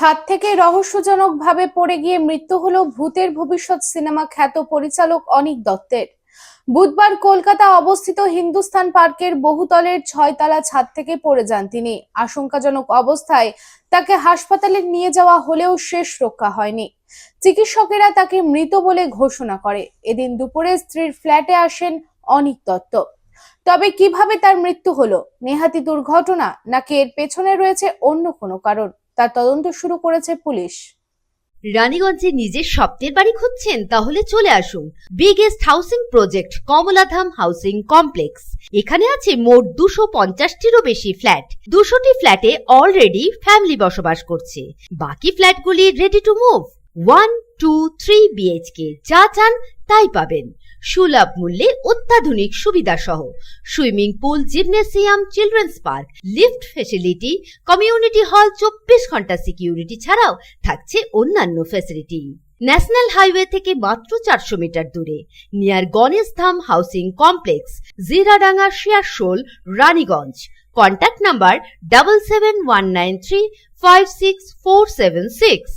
ছাদ থেকে রহস্যজনকভাবে পড়ে গিয়ে মৃত্যু হলো ভূতের ভবিষ্যৎ সিনেমা খ্যাত পরিচালক অনিক দত্তের। বুধবার কলকাতা অবস্থিত হিন্দুস্তান পার্কের বহুতলের 6 তলা ছাদ থেকে পড়ে যান তিনি। আশঙ্কাজনক অবস্থায় তাকে হাসপাতালে নিয়ে যাওয়া হলেও শেষ রক্ষা হয়নি। চিকিৎসকেরা তাকে মৃত বলে ঘোষণা করে। এদিন দুপুরে স্ত্রীর ফ্ল্যাটে আসেন অনিক দত্ত। তবে কিভাবে তার মৃত্যু হলো, নেহাতি দুর্ঘটনা নাকি এর পেছনে রয়েছে অন্য কোনো কারণ, তার তদন্ত শুরু করেছে পুলিশ। রানীগঞ্জে নিজের স্বপ্নের বাড়ি খুঁজছেন? তাহলে চলে আসুন biggest housing project Kamaladham housing complex. এখানে আছে মোট 250টিরও বেশি ফ্ল্যাট। 200টি ফ্ল্যাটে অলরেডি ফ্যামিলি বসবাস করছে। বাকি ফ্ল্যাটগুলি রেডি টু মুভ। 1, 2, 3 বিএইচকে যা চান তাই পাবেন। সুলভ মূল্যে অত্যাধুনিক সুবিধা সহ swimming pool, gymnasium, children's park, lift facility, community hall, 24 ঘন্টা সিকিউরিটি ছাড়াও থাকছে অন্যান্য ফ্যাসিলিটি। ন্যাশনাল হাইওয়ে থেকে মাত্র 400 মিটার দূরে, near Ganesh Dham housing complex, Jiradanga, Shiarsol, Raniganj. Contact number 7719356476।